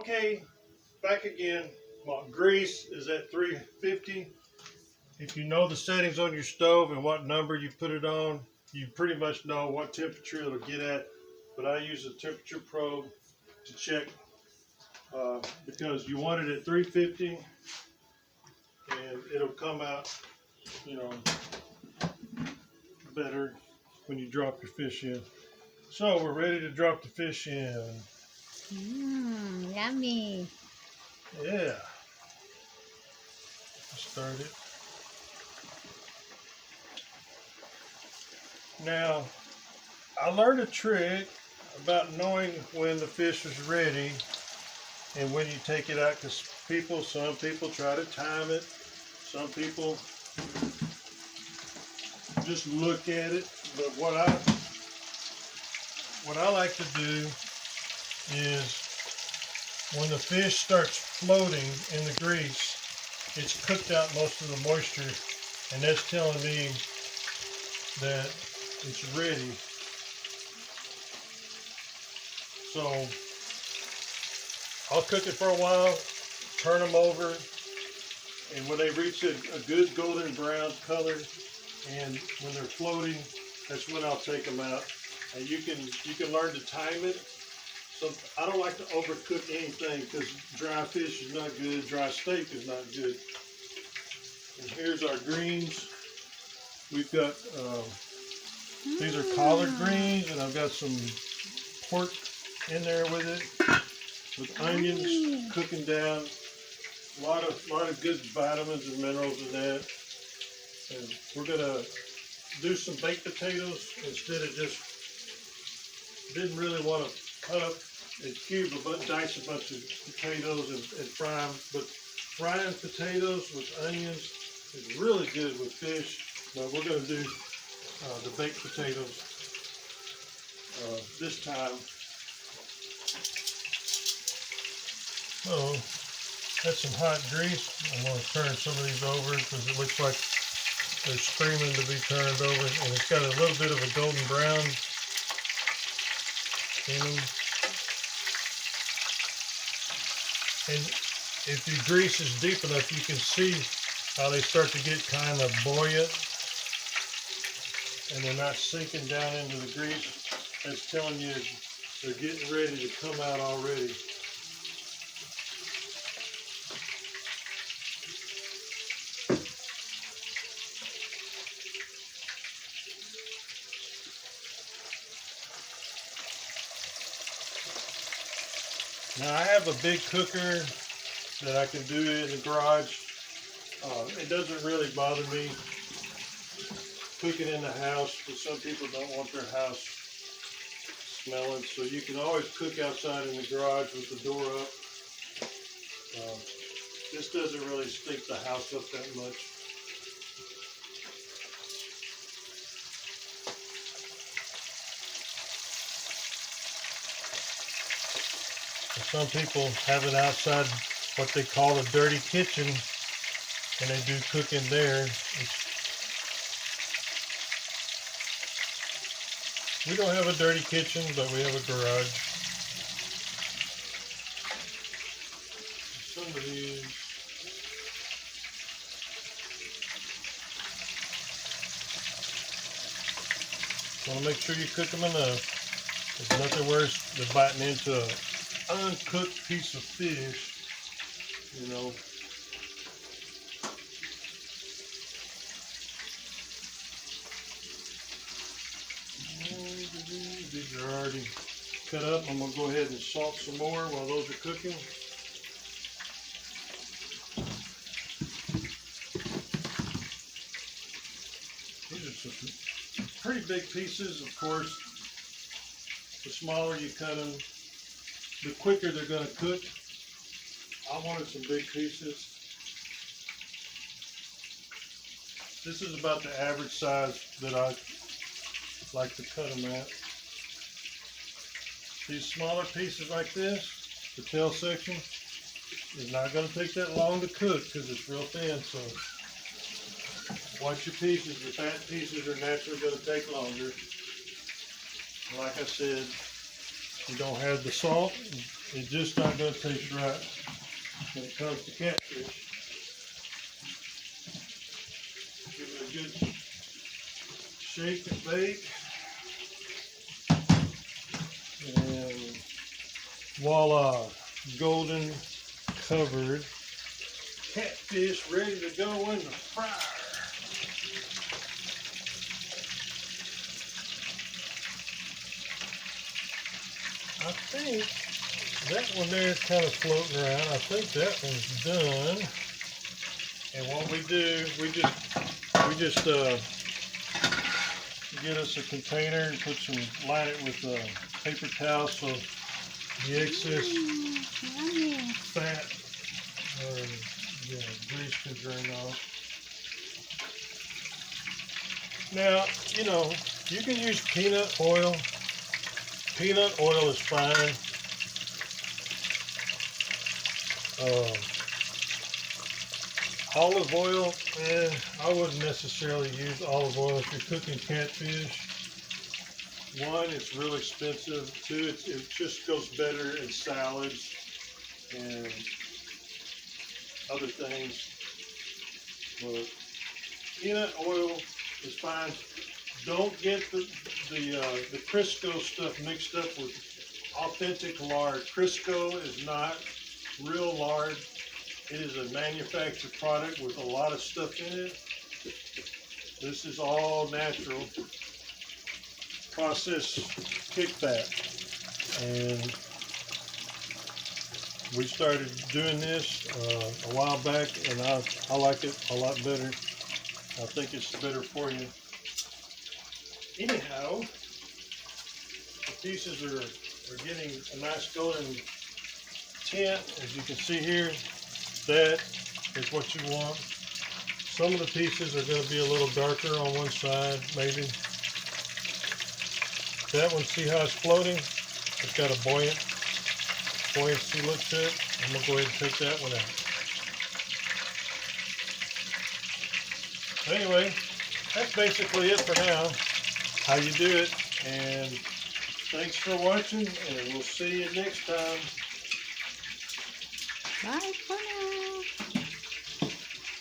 Okay, back again. My grease is at 350. If you know the settings on your stove and what number you put it on, you pretty much know what temperature it'll get at. But I use a temperature probe to check because you want it at 350 and it'll come out, you know, better when you drop your fish in. So we're ready to drop the fish in. Yummy. Yeah. Start it. Now, I learned a trick about knowing when the fish is ready and when you take it out, because some people try to time it. Some people just look at it. But what I like to do is when the fish starts floating in the grease, it's cooked out most of the moisture, and that's telling me that it's ready. So I'll cook it for a while, turn them over, and when they reach a good golden brown color and when they're floating, that's when I'll take them out. And you can learn to time it. So I don't like to overcook anything because dry fish is not good, dry steak is not good. And here's our greens. We've got these are collard greens, and I've got some pork in there with it, with onions cooking down. A lot of good vitamins and minerals in that. And we're gonna do some baked potatoes instead of just. Didn't really want to cut up and dice a bunch of potatoes and fry them. But frying potatoes with onions is really good with fish. But we're gonna do the baked potatoes this time. So that's some hot grease. I'm going to turn some of these over because it looks like they're screaming to be turned over, and it's got a little bit of a golden brown in them. And if your grease is deep enough, you can see how they start to get kind of buoyant. And they're not sinking down into the grease. That's telling you they're getting ready to come out already. Now I have a big cooker that I can do in the garage. It doesn't really bother me cooking in the house, but some people don't want their house smelling, so you can always cook outside in the garage with the door up. This doesn't really stink the house up that much. Some people have it outside, what they call a dirty kitchen, and they do cooking there. We don't have a dirty kitchen, but we have a garage. Some of these. Want to make sure you cook them enough. There's nothing worse than biting into an uncooked piece of fish, you know. These are already cut up. I'm going to go ahead and salt some more while those are cooking. These are some pretty big pieces, of course. The smaller you cut them, the quicker they're going to cook. I wanted some big pieces. This is about the average size that I like to cut them at. These smaller pieces like this, the tail section, is not going to take that long to cook because it's real thin. So watch your pieces. The fat pieces are naturally going to take longer. Like I said, you don't have the salt. it's just not going to taste right when it comes to catfish. Give it a good shake and bake. And voila, golden covered catfish ready to go in the fryer. I think that one there is kind of floating around. I think that one's done. And what we do, we just get us a container and line it with paper towel so the excess fat or grease can drain off. Now, you know, you can use peanut oil. Peanut oil is fine. Olive oil, I wouldn't necessarily use olive oil if you're cooking catfish. One, it's real expensive. Two, it just goes better in salads and other things. But peanut oil is fine. Don't get the Crisco stuff mixed up with authentic lard. Crisco is not real lard. It is a manufactured product with a lot of stuff in it. This is all natural processed pig fat. And we started doing this a while back, and I like it a lot better. I think it's better for you. Anyhow, the pieces are getting a nice golden tint. As you can see here, that is what you want. Some of the pieces are going to be a little darker on one side, maybe. That one, see how it's floating? It's got a buoyancy look to it. I'm going to go ahead and take that one out. Anyway, that's basically it for now. How you do it, and thanks for watching, and we'll see you next time. Bye for now.